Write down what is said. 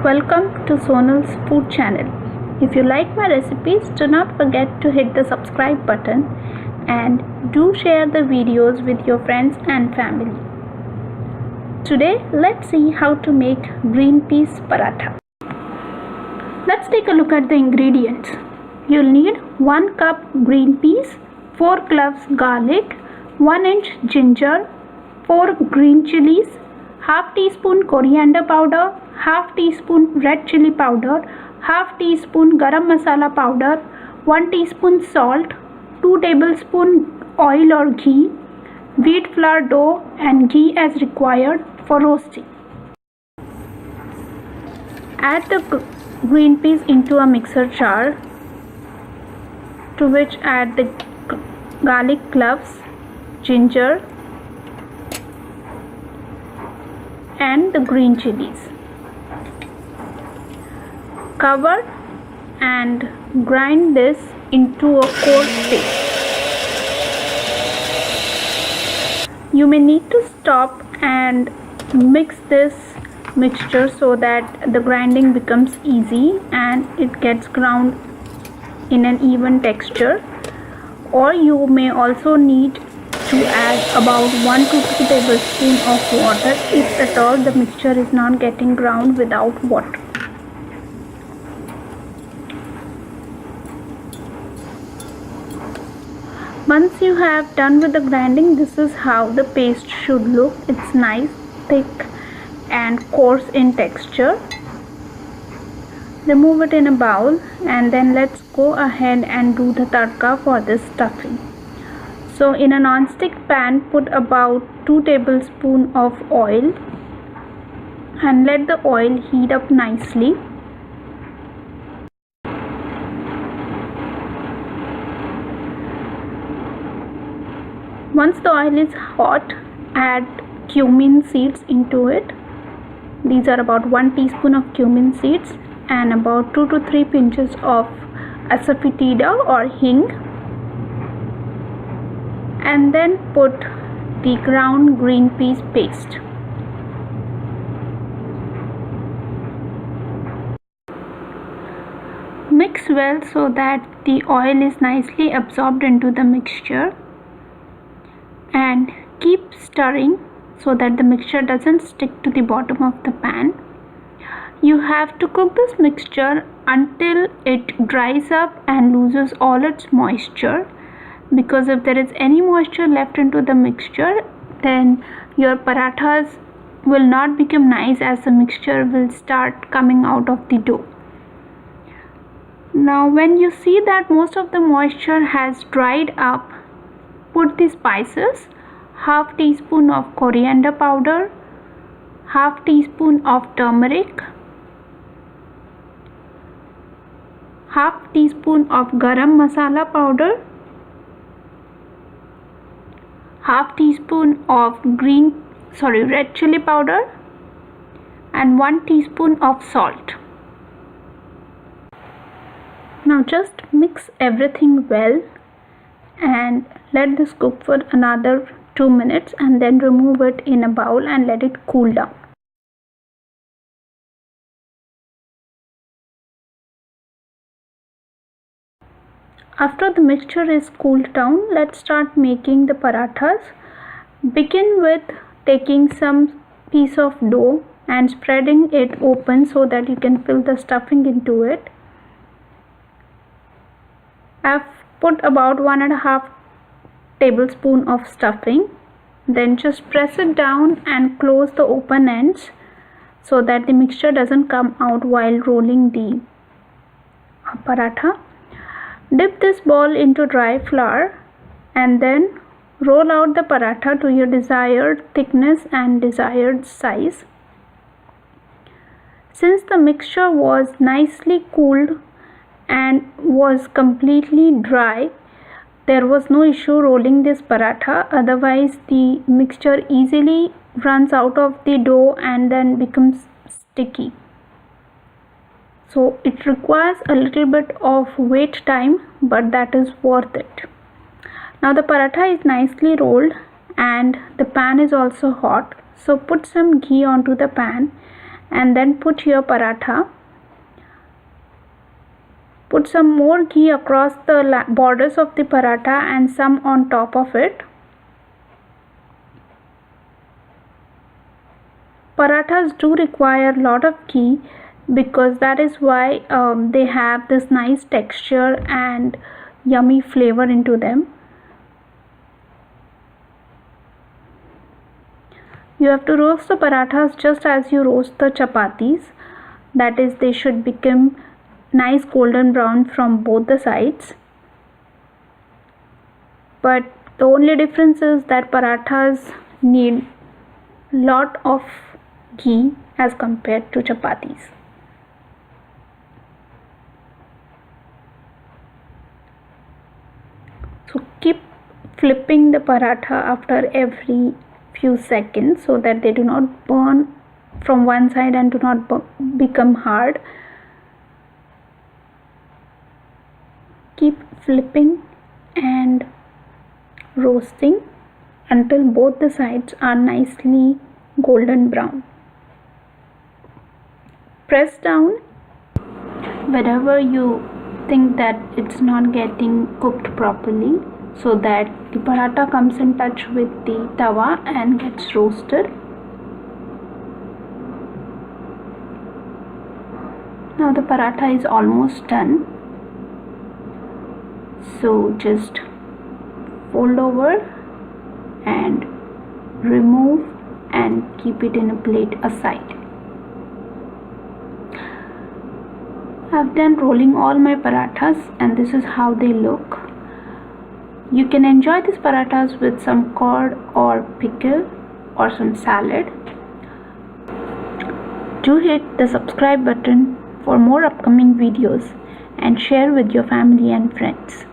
Welcome to Sonal's Food Channel. If you like my recipes, do not forget to hit the subscribe button and do share the videos with your friends and family. Today, let's see how to make green peas paratha. Let's take a look at the ingredients. You'll need 1 cup green peas, 4 cloves garlic, 1 inch ginger, 4 green chilies, half teaspoon coriander powder, half teaspoon red chili powder, half teaspoon garam masala powder, 1 teaspoon salt, 2 tablespoon oil or ghee, wheat flour dough and ghee as required for roasting. Add the green peas into a mixer jar, to which add the garlic cloves, ginger and the green chilies. Cover and grind this into a coarse paste. You may need to stop and mix this mixture so that the grinding becomes easy and it gets ground in an even texture, or you may also need to add about 1 to 2 tablespoons of water if at all the mixture is not getting ground without water. Once you have done with the grinding, this is how the paste should look. It's nice, thick and coarse in texture. Remove it in a bowl and then let's go ahead and do the tadka for this stuffing. So in a non-stick pan, put about 2 tablespoons of oil and let the oil heat up nicely. Once the oil is hot, add cumin seeds into it. These are about 1 teaspoon of cumin seeds and about 2 to 3 pinches of asafoetida or hing. And then put the ground green peas paste. Mix well so that the oil is nicely absorbed into the mixture, and keep stirring so that the mixture doesn't stick to the bottom of the pan. You have to cook this mixture until it dries up and loses all its moisture, because if there is any moisture left into the mixture, then your parathas will not become nice as the mixture will start coming out of the dough. Now when you see that most of the moisture has dried up, put the spices: half teaspoon of coriander powder, half teaspoon of turmeric, half teaspoon of garam masala powder, half teaspoon of red chili powder and 1 teaspoon of salt. Now just mix everything well and let this cook for another 2 minutes and then remove it in a bowl and let it cool down. After the mixture is cooled down, let's start making the parathas. Begin with taking some piece of dough and spreading it open so that you can fill the stuffing into it. I've put about 1.5 tablespoon of stuffing. Then just press it down and close the open ends so that the mixture doesn't come out while rolling the paratha. Dip this ball into dry flour and then roll out the paratha to your desired thickness and desired size. Since the mixture was nicely cooled and was completely dry, there was no issue rolling this paratha. Otherwise the mixture easily runs out of the dough and then becomes sticky. So it requires a little bit of wait time, but that is worth it. Now the paratha is nicely rolled and the pan is also hot. So put some ghee onto the pan and then put your paratha. Put some more ghee across the borders of the paratha and some on top of it. Parathas do require a lot of ghee because that is why they have this nice texture and yummy flavor into them. You have to roast the parathas just as you roast the chapatis. That is, they should become nice golden brown from both the sides. But the only difference is that parathas need lot of ghee as compared to chapatis. So keep flipping the paratha after every few seconds so that they do not burn from one side and do not become hard. Keep flipping and roasting until both the sides are nicely golden brown. Press down wherever you think that it's not getting cooked properly so that the paratha comes in touch with the tawa and gets roasted. Now the paratha is almost done. So just fold over and remove and keep it in a plate aside. I've done rolling all my parathas and this is how they look. You can enjoy these parathas with some curd or pickle or some salad. Do hit the subscribe button for more upcoming videos and share with your family and friends.